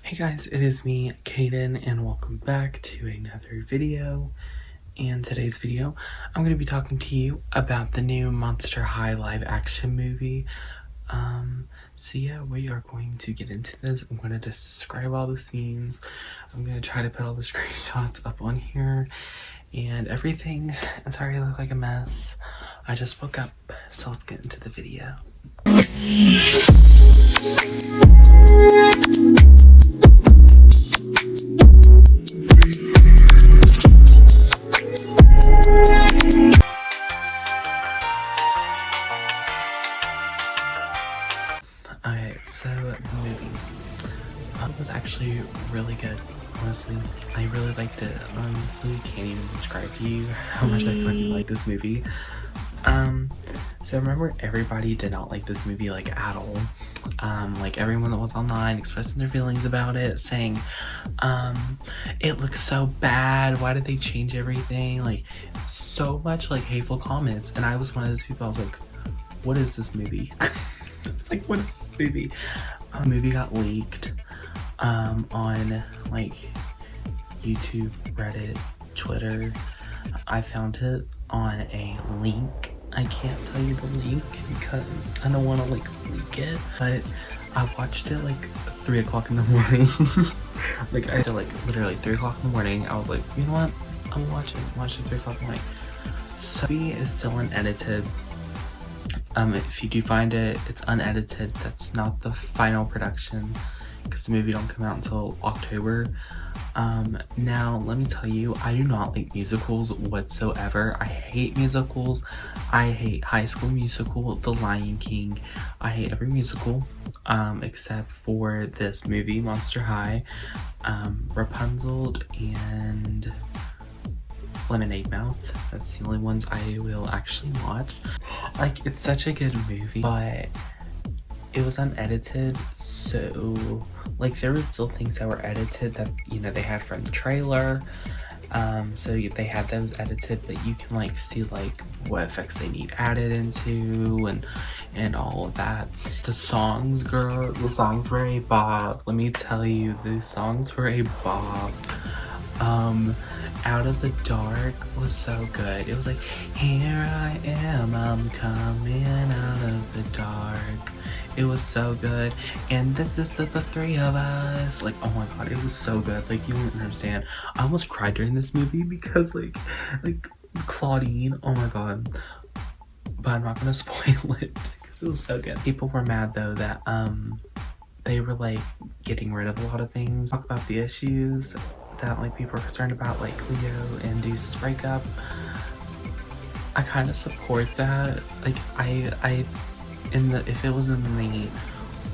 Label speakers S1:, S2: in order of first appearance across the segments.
S1: Hey guys, it is me, Kaden, and welcome back to another video. And today's video, I'm going to be talking to you about the new Monster High live action movie. So yeah, we are going to get into this. I'm going to describe all the scenes. I'm going to try to put all the screenshots up on here and everything. I'm sorry I look like a mess. I just woke up, so let's get into the video. Okay, so the movie was actually really good, honestly. I really liked it. Honestly, can't even describe to you how much I fucking like this movie. So remember, everybody did not like this movie like at all. Like everyone that was online expressing their feelings about it, saying, it looks so bad, why did they change everything? Like, so much like hateful comments, and I was one of those people. I was like, what is this movie? It's like, what is this movie? The movie got leaked on like YouTube, Reddit, Twitter. I found it on a link. I can't tell you the link because I don't want to like leak it, but I watched it like 3 o'clock in the morning. Like I did like literally 3 o'clock in the morning. I was like, you know what? I'm watching it 3 o'clock in the morning. So the movie is still unedited. If you do find it, it's unedited. That's not the final production because the movie don't come out until October. Now let me tell you, I do not like musicals whatsoever. I hate musicals. I hate High School Musical, The Lion King. I hate every musical except for this movie, Monster High, Rapunzel, and Lemonade Mouth. That's the only ones I will actually watch. Like, it's such a good movie, but it was unedited, so like there were still things that were edited that, you know, they had from the trailer. So they had those edited, but you can like see like what effects they need added into and all of that. The songs, girl, the songs were a bop. Let me tell you, the songs were a bop. Out of the Dark was so good. It was like, here I am, I'm coming out of the dark. It was so good. And this is the three of us. Like, oh my god, it was so good. Like, you wouldn't understand. I almost cried during this movie because like Clawdeen, oh my god. But I'm not gonna spoil it because it was so good. People were mad though that they were like getting rid of a lot of things. Talk about the issues that like people are concerned about, like Leo and Deuce's breakup. I kind of support that. Like if it was in the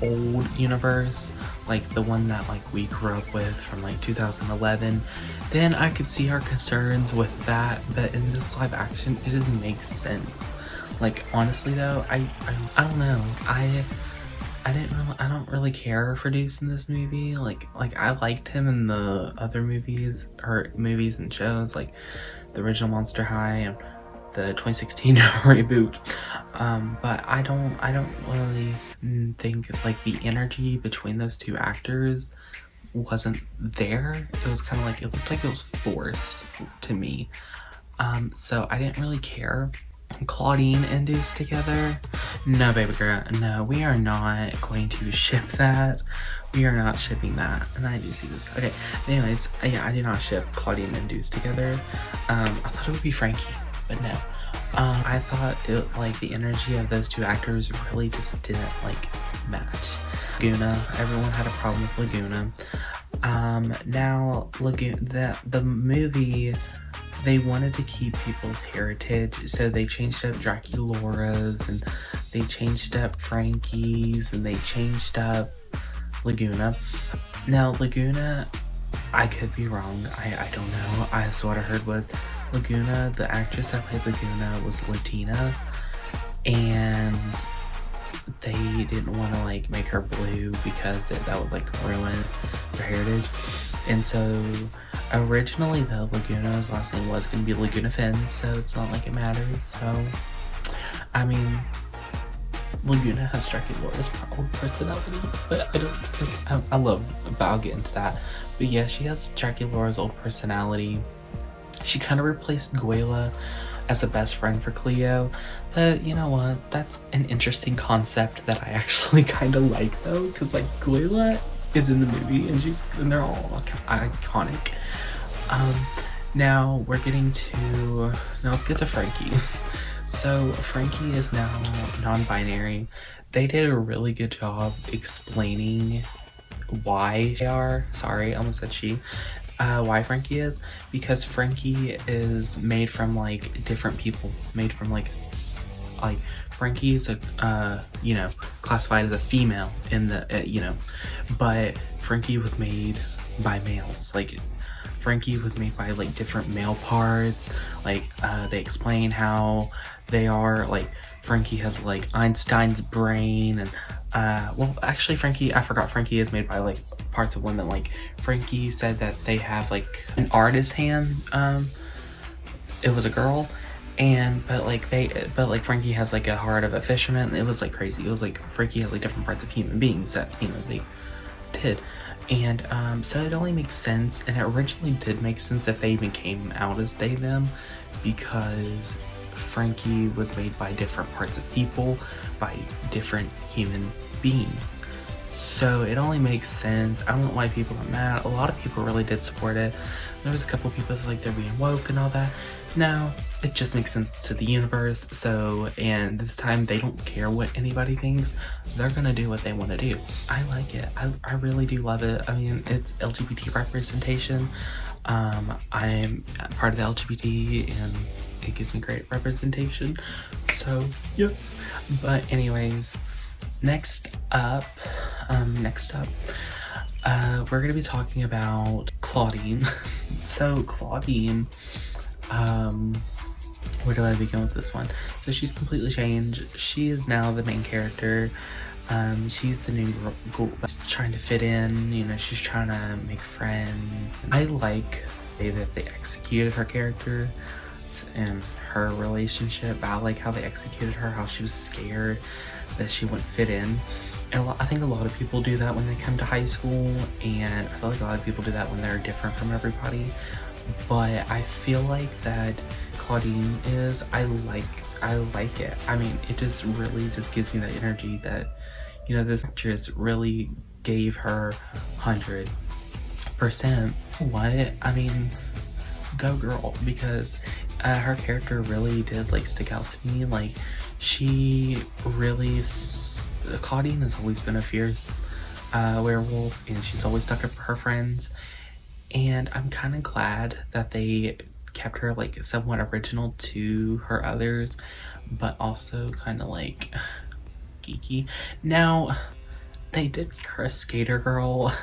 S1: old universe, like the one that like we grew up with from like 2011, then I could see our concerns with that. But in this live action, it doesn't make sense. Like honestly though, I don't know. I don't really care for Deuce in this movie. Like I liked him in the other movies and shows, like the original Monster High and the 2016 reboot. But I don't really think like the energy between those two actors wasn't there. It was kind of like, it looked like it was forced to me. So I didn't really care. Clawdeen and Deuce together? No, baby girl, no, we are not going to ship that. We are not shipping that. And I do see this. Okay, anyways, yeah, I do not ship Clawdeen and Deuce together. I thought it would be Frankie, but no. I thought it, like, the energy of those two actors really just didn't like match. Laguna, everyone had a problem with Laguna. Now the movie, they wanted to keep people's heritage, so they changed up Dracula's, and they changed up Frankie's, and they changed up Laguna. Now Laguna, I could be wrong, I don't know. What I heard was Laguna, the actress that played Laguna, was Latina, and they didn't want to like make her blue because that would like ruin her heritage. And so originally though, Laguna's last name was going to be Laguna Finn, so it's not like it matters. So I mean, Laguna has Dracula's personality, but I love, but I'll get into that. But yeah, she has Dracula's old personality. She kind of replaced Layla as a best friend for Cleo, but you know what? That's an interesting concept that I actually kind of like though, because like Layla is in the movie and they're all iconic. Now let's get to Frankie. So Frankie is now non-binary. They did a really good job explaining why they are. Sorry, I almost said she. Why Frankie is, because Frankie is made from like different people, made from like Frankie is a classified as a female in the but Frankie was made by males. Like Frankie was made by like different male parts. Like they explain how they are. Like Frankie has like Einstein's brain, and well actually I forgot Frankie is made by like parts of women. Like Frankie said that they have like an artist hand. It was a girl, but Frankie has like a heart of a fisherman. It was like crazy. It was like Frankie has like different parts of human beings that they did. And so it only makes sense, and it originally did make sense if they even came out as they them, because Frankie was made by different parts of people, by different human beings. So it only makes sense. I don't know why people are mad. A lot of people really did support it. There was a couple people like they're being woke and all that. No, it just makes sense to the universe. So, and this time they don't care what anybody thinks. They're gonna do what they want to do. I like it. I really do love it. I mean, it's LGBT representation. I'm part of the LGBT and it gives me great representation. So, yes. But anyways, next up, we're gonna be talking about Clawdeen. So Clawdeen, where do I begin with this one? So she's completely changed. She is now the main character. She's the new girl trying to fit in, she's trying to make friends. I like the way that they executed her character and her relationship. I like how they executed her, how she was scared that she wouldn't fit in. And I think a lot of people do that when they come to high school, and I feel like a lot of people do that when they're different from everybody. But I feel like that Clawdeen is, I like it. I mean, it just really just gives me that energy that, this actress really gave her 100%. What? I mean, go girl, because her character really did like stick out to me. Like Clawdeen has always been a fierce werewolf, and she's always stuck up for her friends. And I'm kind of glad that they kept her like somewhat original to her others, but also kind of like geeky. Now, they did make her a skater girl.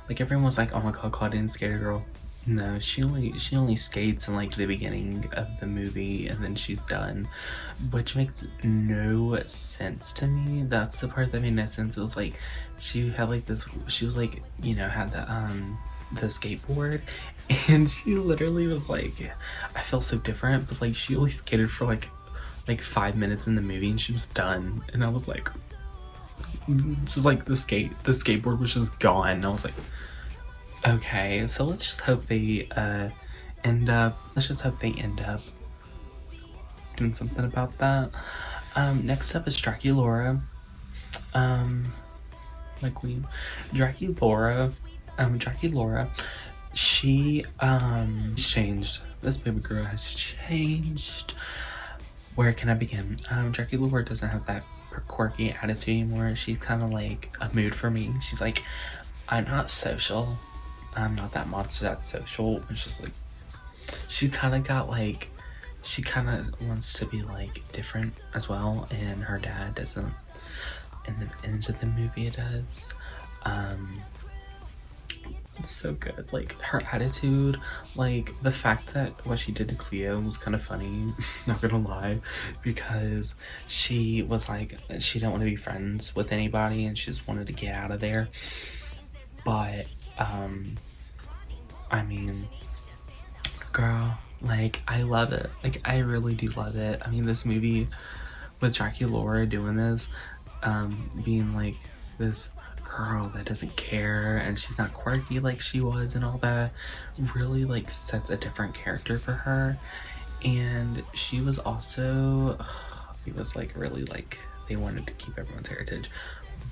S1: Like everyone was like, oh my god, Clawdeen's skater girl. No, she only skates in like the beginning of the movie and then she's done, which makes no sense to me. That's the part that made no sense. It was like she had like this, she was like, had the skateboard, and she literally was like, I feel so different, but like she only skated for like 5 minutes in the movie and she was done. And I was like, it's just like the skateboard was just gone, and I was like, okay, so let's just hope they end up doing something about that. Next up is Dracula. My queen. Dracula, she changed. This baby girl has changed. Where can I begin? Dracula doesn't have that quirky attitude anymore. She's kind of like a mood for me. She's like, I'm not social. I'm not that monster that's social. It's just like, she kind of wants to be like different as well, and her dad doesn't. In the end of the movie, it does. It's so good. Like her attitude, like the fact that what she did to Cleo was kind of funny. Not gonna lie, because she was like, she didn't want to be friends with anybody and she just wanted to get out of there. But I mean, girl, like I love it. Like I really do love it. I mean, this movie with Dracula doing this, being like this girl that doesn't care and she's not quirky like she was and all that really like sets a different character for her. And she was also, it was like really like they wanted to keep everyone's heritage,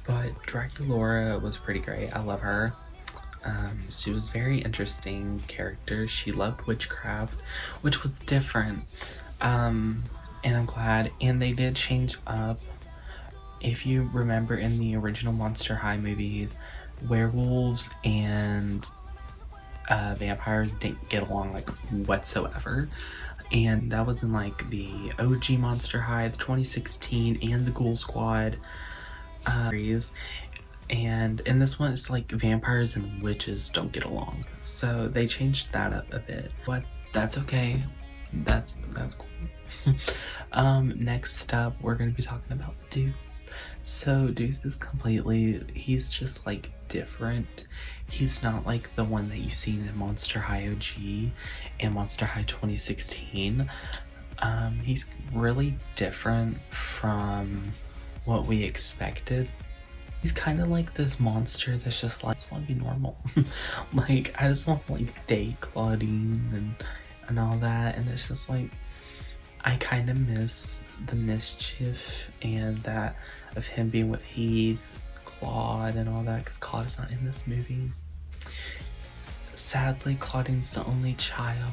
S1: but Dracula was pretty great. I love her. She was very interesting character. She loved witchcraft, which was different, and I'm glad. And they did change up. If you remember in the original Monster High movies, werewolves and vampires didn't get along like whatsoever. And that was in like the OG Monster High, the 2016, and the Ghoul Squad series. And in this one, it's like vampires and witches don't get along. So they changed that up a bit, but that's okay. That's cool. Next up, we're gonna be talking about Deuce. So Deuce is he's just like different. He's not like the one that you've seen in Monster High OG and Monster High 2016. He's really different from what we expected. He's kind of like this monster that's just like, I just want to be normal. Like, I just want to like date Clawdeen and all that, and it's just like, I kind of miss the mischief and that of him being with Heath, Claude, and all that, because Claude is not in this movie. Sadly, Claudeen's the only child.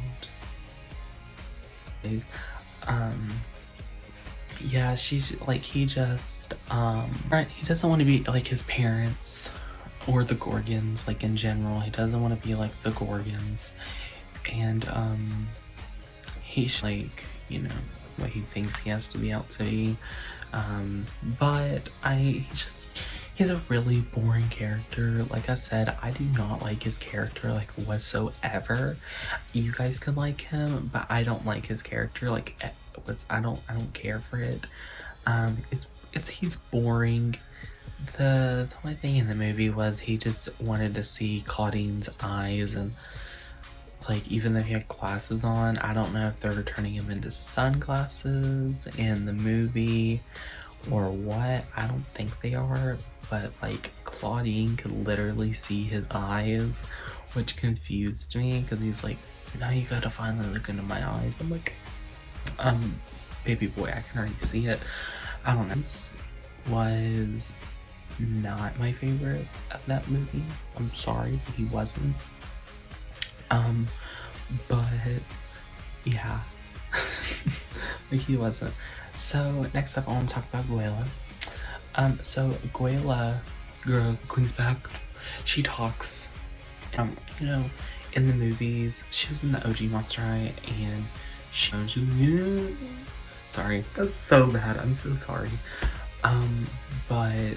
S1: Yeah, she's like, he just, right, he doesn't want to be like his parents or the Gorgons, like in general. He doesn't want to be like the Gorgons. And, he's like, you know, what he thinks he has to be out to be. But he's a really boring character. Like I said, I do not like his character like whatsoever. You guys can like him, but I don't like his character. Like, I don't care for it. He's boring. The only thing in the movie was he just wanted to see Claudeen's eyes, and like, even though he had glasses on, I don't know if they're turning him into sunglasses in the movie or what. I don't think they are, but like, Clawdeen could literally see his eyes, which confused me, because he's like, now you gotta finally look into my eyes. I'm like, baby boy, I can already see it. I don't know. This was not my favorite of that movie. I'm sorry, but he wasn't. But yeah, like, he wasn't. So next up, I want to talk about Layla. So Layla, girl, Queen's back. She talks. You know, in the movies, she was in the OG Monster High, and sorry, that's so bad. I'm so sorry. But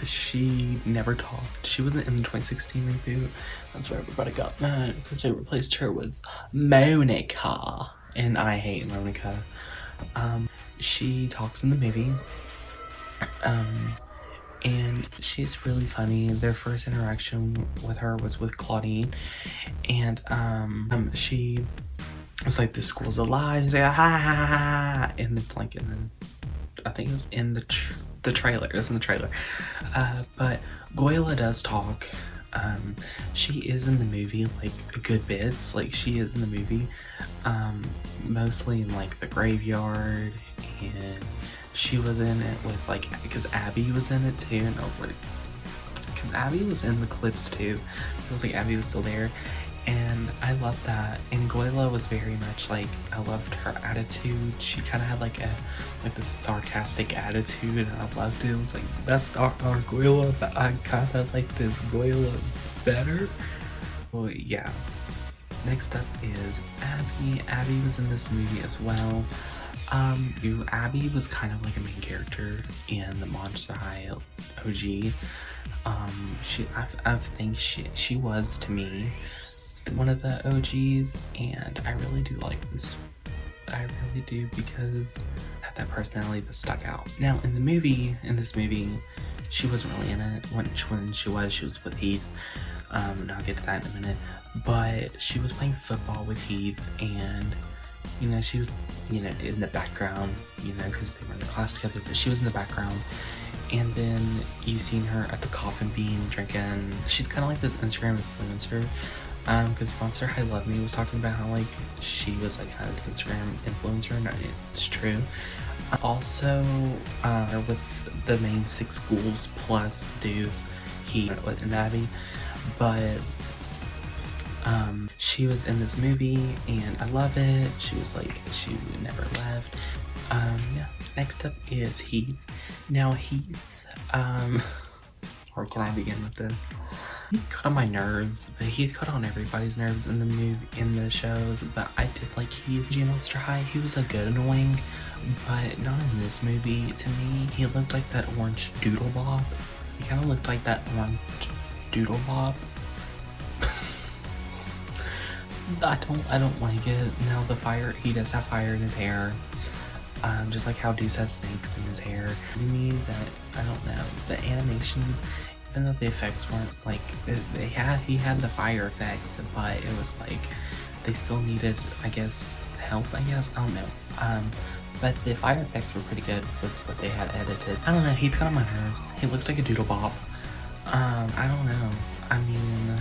S1: she never talked. She wasn't in the 2016 reboot. That's where everybody got mad, because they replaced her with Monica. And I hate Monica. She talks in the movie. And she's really funny. Their first interaction with her was with Clawdeen. And she was like, the school's alive. She's like, ha ha ha ha. And it's like, I think it was in the trailer. It was in the trailer. But Layla does talk. She is in the movie like good bits. Like, she is in the movie, mostly in like the graveyard, and she was in it with like, because Abby was in it too, and I was like, because Abby was in the clips too, so I was like, Abby was still there. And I loved that. And Layla was very much like, I loved her attitude. She kind of had like this sarcastic attitude, and I loved it. It was like, that's our Layla, but I kind of like this Layla better. Well, yeah. Next up is Abby. Abby was in this movie as well. Abby was kind of like a main character in the Monster High OG. I think she was, to me, one of the OGs, and I really do like this. I really do, because I had that personality that stuck out. Now in this movie, she wasn't really in it. When she was with Heath. And I'll get to that in a minute. But she was playing football with Heath, and You know, she was, you know, in the background, you know, because they were in the class together, but she was in the background. And then you've seen her at the coffin bean drinking. She's kind of like this Instagram influencer. Because Monster High Love Me was talking about how like she was like kind of this Instagram influencer, and it's true. Also, with the main 6 schools plus Deuce, Heath, and Abby, but she was in this movie and I love it. She was like, she never left. Yeah. Next up is Heath. Now Heath, where can I begin with this? He cut on my nerves, but he cut on everybody's nerves in the movie, in the shows, but I did like Heath. G Monster High, he was a good annoying, but not in this movie. To me, he looked like that orange doodle bob. He kind of looked like that orange doodle bob. I don't like it. Now the fire, he does have fire in his hair. Just like how Deuce has snakes in his hair. To me, that, I don't know, the animation, even though the effects weren't like, he had the fire effects, but it was like, they still needed, I guess, help, I don't know. But the fire effects were pretty good with what they had edited. I don't know, he got on my nerves. He looked like a doodle bob. I don't know. I mean,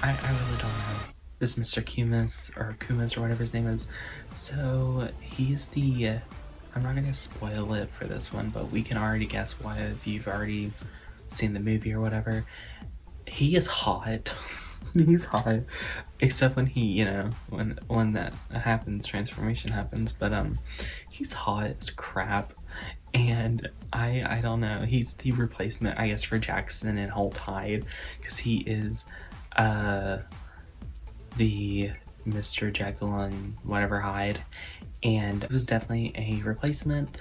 S1: I really don't know. This Mr. Kumas, or whatever his name is. So, he's the, I'm not gonna spoil it for this one, but we can already guess why if you've already seen the movie or whatever. He is hot. He's hot. Except when he, you know, when that happens, transformation happens, but he's hot as crap. And I don't know, he's the replacement, I guess, for Jackson in Whole Tide, because he is the Mr. Jekyll and whatever Hyde, and it was definitely a replacement.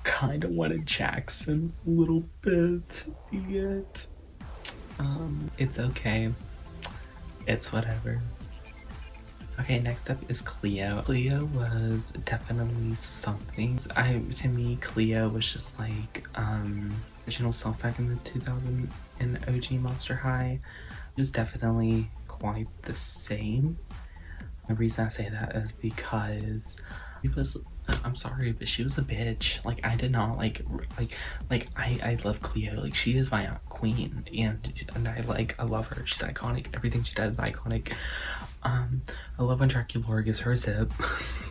S1: Kind of wanted Jackson a little bit, yet it's okay, it's whatever. Okay, next up is Cleo. Cleo was definitely something. To me, Cleo was just like original self back in the 2000 in OG Monster High. It was definitely quite the same. The reason I say that is because she was, I'm sorry, but she was a bitch. Like, I did not like I love Cleo. Like, she is my queen, and I love her. She's iconic. Everything she does is iconic. I love when Dracula gives her a zip.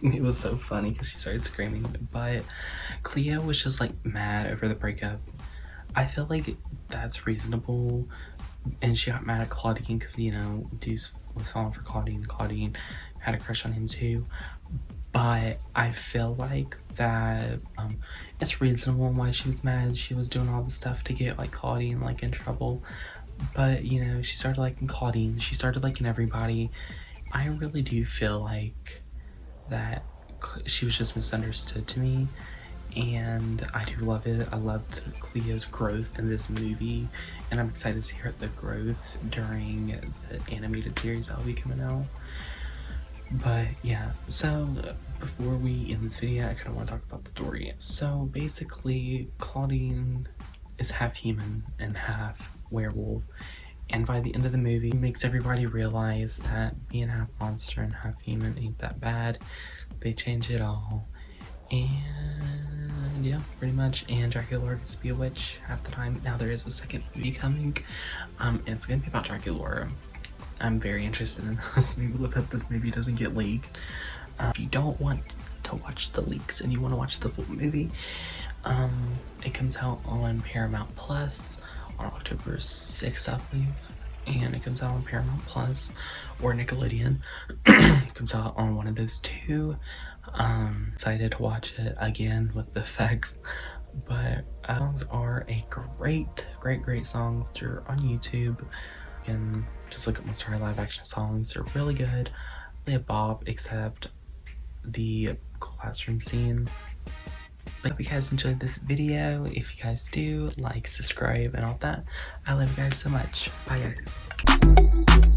S1: It was so funny because she started screaming. But Cleo was just like mad over the breakup. I feel like that's reasonable. And she got mad at Clawdeen because, you know, Deuce was falling for Clawdeen. Clawdeen had a crush on him too. But I feel like that it's reasonable why she was mad. She was doing all the stuff to get like Clawdeen like in trouble. But, you know, she started liking Clawdeen. She started liking everybody. I really do feel like that she was just misunderstood to me. And I do love it. I loved Cleo's growth in this movie. And I'm excited to see her the growth during the animated series that'll be coming out. But yeah, so before we end this video, I kind of want to talk about the story. So basically, Clawdeen is half human and half werewolf, and by the end of the movie, it makes everybody realize that being half monster and half human ain't that bad. They change it all, and yeah, pretty much. And Dracula gets to be a witch half the time. Now there is a second movie coming, and it's gonna be about Dracula. I'm very interested in this movie. Let's hope this movie doesn't get leaked. If you don't want to watch the leaks and you want to watch the full movie, it comes out on Paramount Plus on October 6th, I believe. And it comes out on Paramount Plus or Nickelodeon. It comes out on one of those two. Excited to watch it again with the effects. But songs are a great songs. They're on YouTube. You can just look at Monster High live action songs. They're really good. They have Bob, except the classroom scene. But I hope you guys enjoyed this video. If you guys do, like, subscribe, and all that. I love you guys so much. Bye, guys.